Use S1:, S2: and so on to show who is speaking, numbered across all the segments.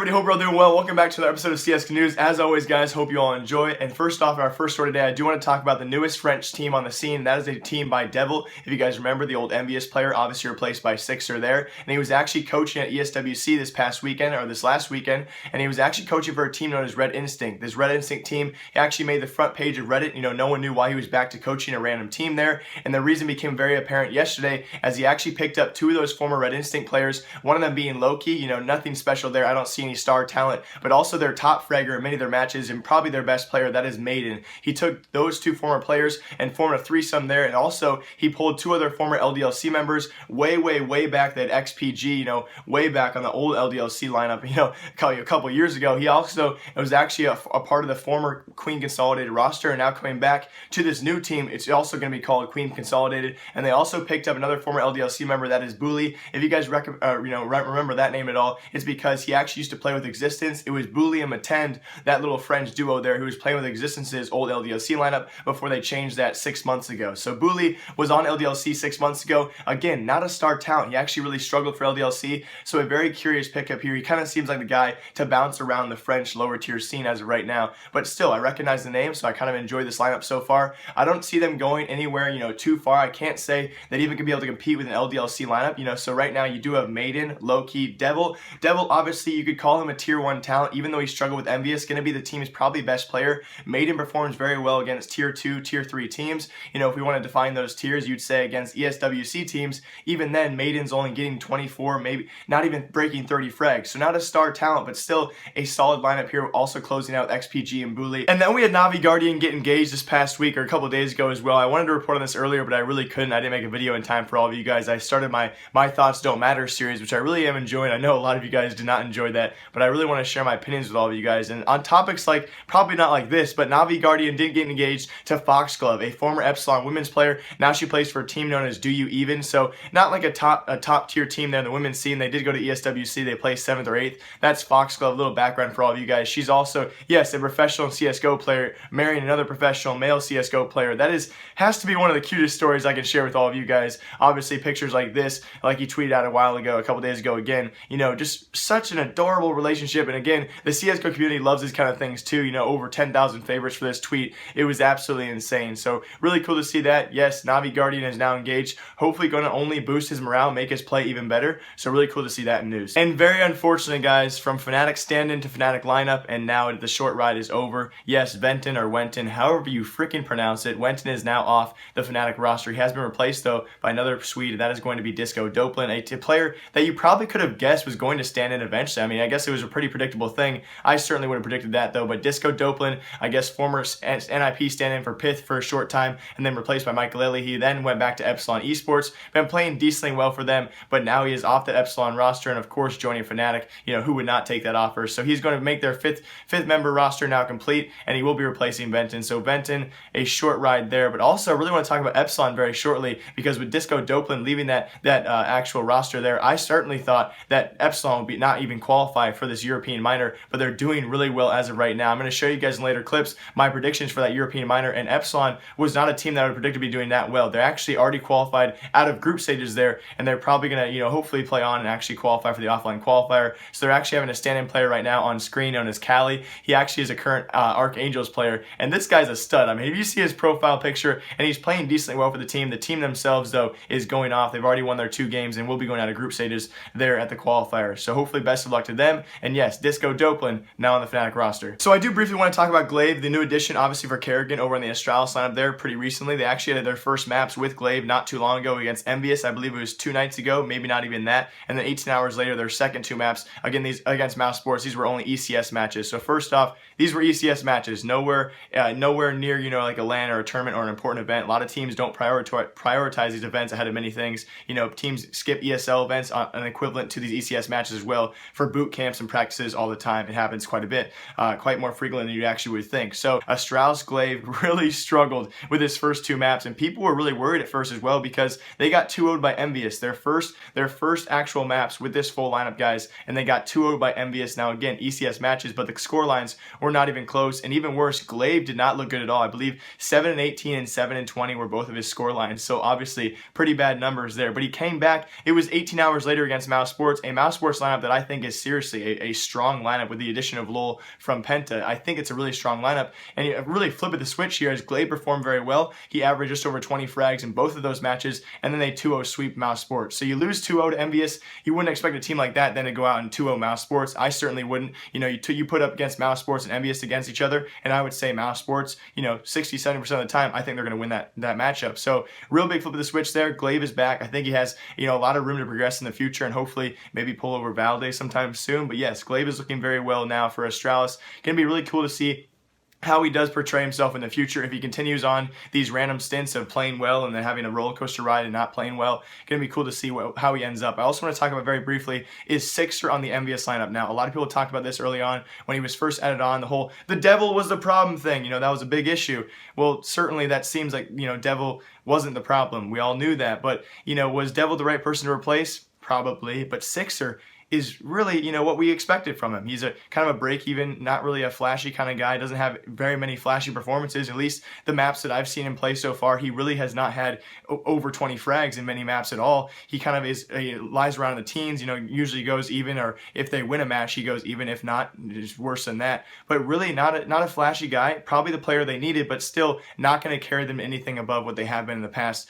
S1: everybody, hope you're all doing well. Welcome back to another episode of CSGO News. As always, guys, hope you all enjoy. And first off, in our first story today, I do want to talk about the newest French team on the scene. That is a team by Devil. If you guys remember, the old Envyus player, obviously replaced by Sixer there. And he was actually coaching at ESWC this past weekend, or this last weekend. And he was actually coaching for a team known as Red Instinct. This Red Instinct team, he actually made the front page of Reddit. You know, no one knew why he was back to coaching a random team there. And the reason became very apparent yesterday as he actually picked up two of those former Red Instinct players. One of them being Loki, you know, nothing special there. I don't see any star talent, but also their top fragger in many of their matches and probably their best player, that is Maiden. He took those two former players and formed a threesome there, and also he pulled two other former LDLC members way back, that XPG, you know, way back on the old LDLC lineup, you know, a couple years ago. He also was actually a part of the former Queen Consolidated roster, and now coming back to this new team, it's also going to be called Queen Consolidated. And they also picked up another former LDLC member, that is Bully. If you guys remember that name at all, it's because he actually used to play with Existence. It was Bully and Matend, that little French duo there, who was playing with Existence's old LDLC lineup before they changed that 6 months ago. So Bully was on LDLC 6 months ago. Again, not a star talent. He actually really struggled for LDLC, so a very curious pickup here. He kind of seems like the guy to bounce around the French lower tier scene as of right now, but still, I recognize the name, so I kind of enjoy this lineup so far. I don't see them going anywhere, you know, too far. I can't say that even could be able to compete with an LDLC lineup, you know. So right now you do have Maiden, Loki, Devil. Devil, obviously, you could call him a tier 1 talent, even though he struggled with Envyus, going to be the team's probably best player. Maiden performs very well against tier 2, tier 3 teams. You know, if we want to define those tiers, you'd say against ESWC teams, even then, Maiden's only getting 24, maybe not even breaking 30 frags. So not a star talent, but still a solid lineup here, also closing out XPG and Bully. And then we had Na'Vi Guardian get engaged this past week, or a couple days ago as well. I wanted to report on this earlier, but I really couldn't. I didn't make a video in time for all of you guys. I started my Thoughts Don't Matter series, which I really am enjoying. I know a lot of you guys did not enjoy that, but I really want to share my opinions with all of you guys. And on topics like, probably not like this, but Na'Vi Guardian did get engaged to Gla1ve, a former Epsilon women's player. Now she plays for a team known as Do You Even, so not like a top tier team there in the women's scene. They did go to ESWC. They placed 7th or 8th. That's Gla1ve. A little background for all of you guys. She's also, yes, a professional CSGO player marrying another professional male CSGO player. That has to be one of the cutest stories I can share with all of you guys. Obviously, pictures like this, like he tweeted out a couple days ago, again, you know, just such an adorable relationship. And again, the CSGO community loves these kind of things too. You know, over 10,000 favorites for this tweet. It was absolutely insane. So really cool to see that. Yes, Na'Vi Guardian is now engaged. Hopefully going to only boost his morale, make his play even better. So really cool to see that in news. And very unfortunate, guys, from Fnatic stand-in to Fnatic lineup, and now the short ride is over. Yes, Venton or Wenton, however you freaking pronounce it, Wenton is now off the Fnatic roster. He has been replaced though by another Swede. That is going to be Disco Doplan, a player that you probably could have guessed was going to stand in eventually. I mean, I guess it was a pretty predictable thing. I certainly would have predicted that though, but Disco Doplan, I guess former NIP stand-in for Pith for a short time, and then replaced by Michael Lilly. He then went back to Epsilon Esports, been playing decently well for them, but now he is off the Epsilon roster, and of course joining Fnatic. You know, who would not take that offer? So he's going to make their fifth member roster now complete, and he will be replacing Venton. So Venton, a short ride there, but also I really want to talk about Epsilon very shortly, because with Disco Doplan leaving that actual roster there, I certainly thought that Epsilon would be not even qualify for this European minor, but they're doing really well as of right now. I'm going to show you guys in later clips my predictions for that European minor, and Epsilon was not a team that I would predict to be doing that well. They're actually already qualified out of group stages there, and they're probably going to, you know, hopefully play on and actually qualify for the offline qualifier. So they're actually having a stand-in player right now on screen known as Cali. He actually is a current Archangels player, and this guy's a stud. I mean, if you see his profile picture, and he's playing decently well for the team themselves though is going off. They've already won their 2 games and will be going out of group stages there at the qualifier. So hopefully best of luck to them. And yes, Disco Doplan now on the Fnatic roster. So I do briefly want to talk about Gla1ve, the new addition obviously for Kerrigan over on the Astralis lineup there pretty recently. They actually had their first maps with Gla1ve not too long ago against Envyus. I believe it was 2 nights ago, maybe not even that. And then 18 hours later, their second 2 maps, again, these against Mouse Sports, these were only ECS matches. So first off, these were ECS matches, nowhere near, you know, like a LAN or a tournament or an important event. A lot of teams don't prioritize these events ahead of many things. You know, teams skip ESL events on an equivalent to these ECS matches as well for boot camps and practices all the time. It happens quite a bit, quite more frequently than you actually would think. So Astralis Gla1ve really struggled with his first 2 maps, and people were really worried at first as well, because they got 2-0'd by Envyus. Their first actual maps with this full lineup, guys, and they got 2-0'd by Envyus. Now again, ECS matches, but the score lines were not even close, and even worse, Gla1ve did not look good at all. I believe 7-18 and 7-20 were both of his score lines, so obviously pretty bad numbers there. But he came back. It was 18 hours later against Mouse Sports, a Mouse Sports lineup that I think is seriously obviously a strong lineup with the addition of Lowell from Penta. I think it's a really strong lineup, and you really flip of the switch here as Gla1ve performed very well. He averaged just over 20 frags in both of those matches, and then they 2-0 sweep Mouse Sports. So you lose 2-0 to Envyus. You wouldn't expect a team like that then to go out and 2-0 Mouse Sports. I certainly wouldn't. You know, you put up against Mouse Sports and Envyus against each other, and I would say Mouse Sports, you know, 60-70% of the time, I think they're going to win that matchup. So real big flip of the switch there. Gla1ve is back. I think he has, you know, a lot of room to progress in the future, and hopefully maybe pull over Valde sometime soon. But yes, Gla1ve is looking very well now for Astralis. Going to be really cool to see how he does portray himself in the future if he continues on these random stints of playing well and then having a roller coaster ride and not playing well. Going to be cool to see how he ends up. I also want to talk about very briefly is Sixer on the Envyus lineup. Now, a lot of people talked about this early on when he was first added on, the devil was the problem thing. You know, that was a big issue. Well, certainly that seems like, you know, devil wasn't the problem. We all knew that. But, you know, was devil the right person to replace? Probably. But Sixer is really, you know, what we expected from him. He's a kind of a break-even, not really a flashy kind of guy, doesn't have very many flashy performances. At least the maps that I've seen him play so far, he really has not had over 20 frags in many maps at all. He kind of he lies around in the teens, you know, usually goes even, or if they win a match, he goes even. If not, it's worse than that. But really not a flashy guy, probably the player they needed, but still not going to carry them anything above what they have been in the past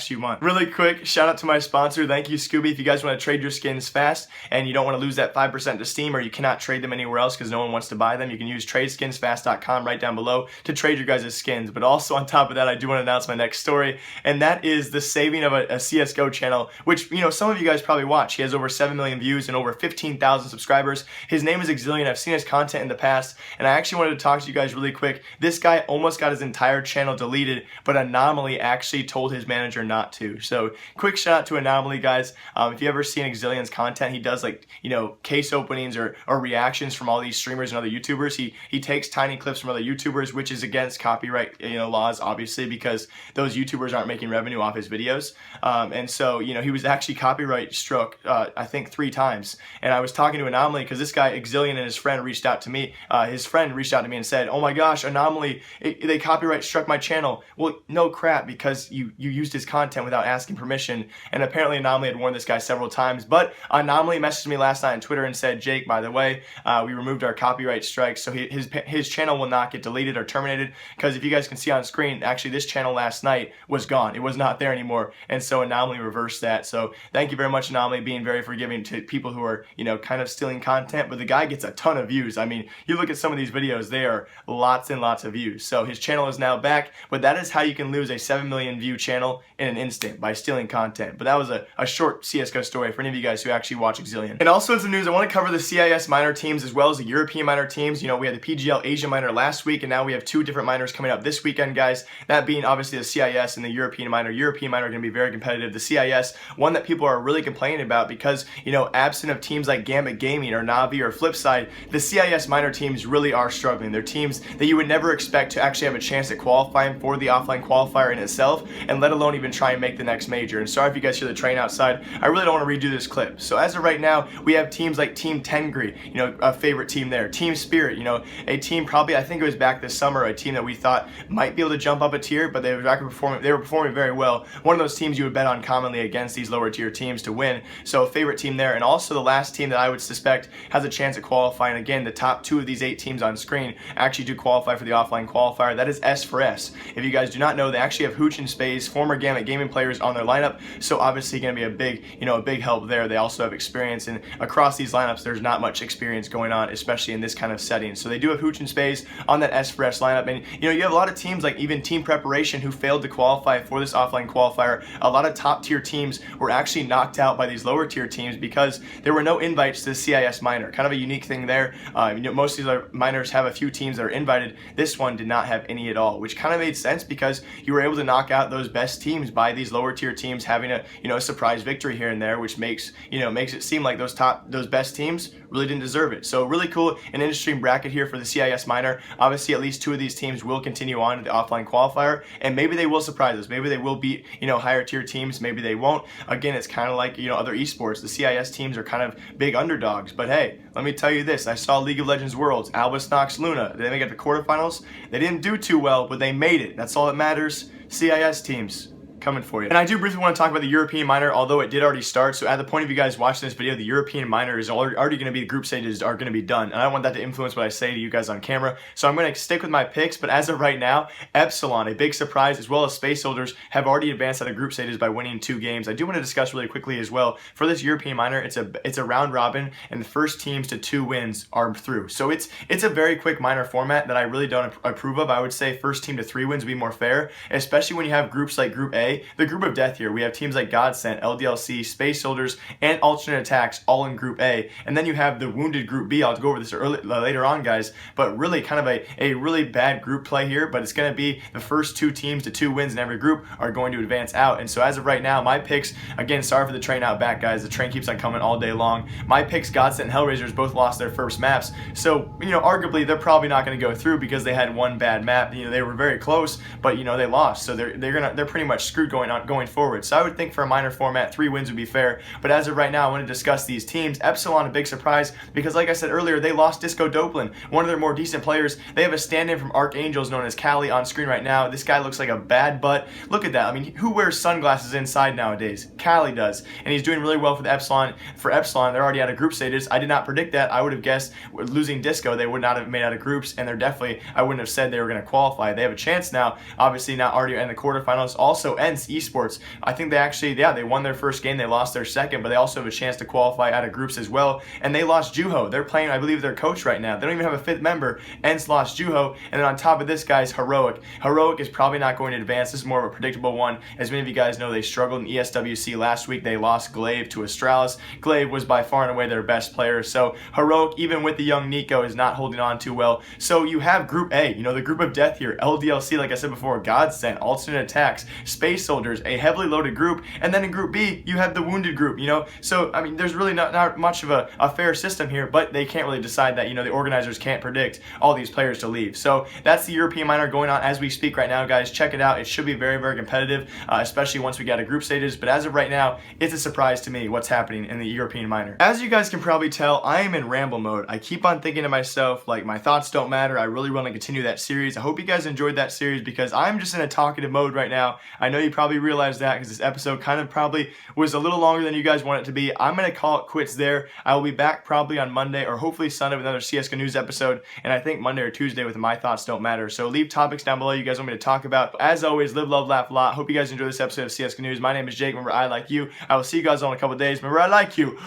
S1: few months. Really quick, shout out to my sponsor. Thank you, Scooby. If you guys want to trade your skins fast and you don't want to lose that 5% to Steam, or you cannot trade them anywhere else because no one wants to buy them, you can use tradeskinsfast.com right down below to trade your guys' skins. But also on top of that, I do want to announce my next story, and that is the saving of a CSGO channel, which, you know, some of you guys probably watch. He has over 7 million views and over 15,000 subscribers. His name is Exilian. I've seen his content in the past, and I actually wanted to talk to you guys really quick. This guy almost got his entire channel deleted, but Anomaly actually told his manager not to. So quick shout out to Anomaly, guys. If you ever seen Exilian's content, he does, like, you know, case openings or reactions from all these streamers and other YouTubers. He takes tiny clips from other YouTubers, which is against copyright, you know, laws, obviously, because those YouTubers aren't making revenue off his videos. And so, you know, he was actually copyright struck, I think 3 times. And I was talking to Anomaly because this guy Exilian and his friend reached out to me. His friend reached out to me and said, "Oh my gosh, Anomaly, they copyright struck my channel." Well, no crap, because you used his content without asking permission. And apparently Anomaly had warned this guy several times. But Anomaly messaged me last night on Twitter and said, "Jake, by the way, we removed our copyright strikes, so his channel will not get deleted or terminated." Because if you guys can see on screen, actually this channel last night was gone. It was not there anymore, and so Anomaly reversed that. So thank you very much, Anomaly, being very forgiving to people who are, you know, kind of stealing content. But the guy gets a ton of views. I mean, you look at some of these videos, they are lots and lots of views. So his channel is now back, but that is how you can lose a 7 million view channel in an instant, by stealing content. But that was a short CSGO story for any of you guys who actually watch Exilian. And also in some news, I want to cover the CIS minor teams as well as the European minor teams. You know, we had the PGL Asia minor last week, and now we have 2 different minors coming up this weekend, guys. That being obviously the CIS and the European minor. European minor are going to be very competitive. The CIS, one that people are really complaining about because, you know, absent of teams like Gambit Gaming or Na'Vi or Flipside, the CIS minor teams really are struggling. They're teams that you would never expect to actually have a chance at qualifying for the offline qualifier in itself, and let alone even try and make the next major. And sorry if you guys hear the train outside. I really don't want to redo this clip. So as of right now, we have teams like Team Tengri, you know, a favorite team there. Team Spirit, you know, a team probably, I think it was back this summer, a team that we thought might be able to jump up a tier, but they were performing very well. One of those teams you would bet on commonly against these lower tier teams to win. So a favorite team there. And also the last team that I would suspect has a chance at qualifying. Again, the top 2 of these 8 teams on screen actually do qualify for the offline qualifier. That is S4S. If you guys do not know, they actually have Hooch and Space, former Gambit Gaming players on their lineup. So obviously going to be a big, you know, a big help there. They also have experience, and across these lineups, there's not much experience going on, especially in this kind of setting. So they do have Hooch and Space on that S4S lineup. And, you know, you have a lot of teams like even Team Preparation who failed to qualify for this offline qualifier. A lot of top tier teams were actually knocked out by these lower tier teams because there were no invites to the CIS minor. Kind of a unique thing there. You know, most of these minors have a few teams that are invited. This one did not have any at all, which kind of made sense because you were able to knock out those best teams by these lower tier teams having a, you know, a surprise victory here and there, which makes it seem like those best teams really didn't deserve it. So really cool, an interesting bracket here for the CIS minor. Obviously, at least 2 of these teams will continue on to the offline qualifier, and maybe they will surprise us. Maybe they will beat, you know, higher tier teams. Maybe they won't. Again, it's kind of like, you know, other esports. The CIS teams are kind of big underdogs. But hey, let me tell you this. I saw League of Legends Worlds, Albus Nox Luna. They make it to the quarterfinals. They didn't do too well, but they made it. That's all that matters. CIS teams, come coming for you. And I do briefly want to talk about the European minor, although it did already start. So at the point of you guys watching this video, the European minor is already going to be, the group stages are going to be done. And I don't want that to influence what I say to you guys on camera. So I'm going to stick with my picks. But as of right now, Epsilon, a big surprise, as well as Space Soldiers, have already advanced out of group stages by winning 2 games. I do want to discuss really quickly as well, for this European minor, it's a round robin, and the first teams to 2 wins are through. So it's a very quick minor format that I really don't approve of. I would say first team to 3 wins would be more fair, especially when you have groups like Group A, the group of death here. We have teams like Godsent, LDLC, Space Soldiers, and Alternate Attacks all in Group A. And then you have the wounded Group B. I'll go over this later on, guys, but really kind of a really bad group play here, but it's going to be the first 2 teams to 2 wins in every group are going to advance out. And so as of right now, my picks, again, sorry for the train out back, guys. The train keeps on coming all day long. My picks, Godsent and Hellraisers, both lost their first maps. So, arguably they're probably not going to go through because they had one bad map. They were very close, but they lost. So they're pretty much screwed going forward. So I would think for a minor format, 3 wins would be fair. But as of right now, I want to discuss these teams. Epsilon, a big surprise because, like I said earlier, they lost Disco Doplan, one of their more decent players. They have a stand-in from Archangels known as Callie on screen right now. This guy looks like a bad butt. Look at that. I mean, who wears sunglasses inside nowadays? Callie does, and he's doing really well for the Epsilon. For Epsilon, they're already out of group stages. I did not predict that. I would have guessed losing Disco, they would not have made out of groups, and they're definitely, I wouldn't have said they were going to qualify. They have a chance now, obviously not already in the quarterfinals. Also, ENCE Esports, I think they actually, they won their first game, they lost their second, but they also have a chance to qualify out of groups as well. And they lost Juho. They're playing, I believe, their coach right now. They don't even have a 5th member. ENCE lost Juho, and then on top of this, guys, Heroic. Heroic is probably not going to advance. This is more of a predictable one. As many of you guys know, they struggled in ESWC last week. They lost Gla1ve to Astralis. Gla1ve was by far and away their best player. So Heroic, even with the young Nico, is not holding on too well. So you have Group A, the group of death here. LDLC, like I said before, Godsent, Alternate Attacks, Space Soldiers, a heavily loaded group. And then in Group B, you have the wounded group, So, I mean, there's really not much of a fair system here, but they can't really decide that, the organizers can't predict all these players to leave. So that's the European minor going on as we speak right now, guys. Check it out. It should be very, very competitive, especially once we get to group stages. But as of right now, it's a surprise to me what's happening in the European minor. As you guys can probably tell, I am in ramble mode. I keep on thinking to myself, like, my thoughts don't matter. I really want to continue that series. I hope you guys enjoyed that series because I'm just in a talkative mode right now. I know you probably realized that because this episode kind of probably was a little longer than you guys want it to be. I'm going to call it quits there. I will be back probably on Monday or hopefully Sunday with another CSGO news episode, and I think Monday or Tuesday with My Thoughts Don't Matter. So leave topics down below you guys want me to talk about. As always, live, love, laugh a lot. Hope you guys enjoyed this episode of CSGO News. My name is Jake. Remember, I like you. I will see you guys all in a couple days. Remember, I like you.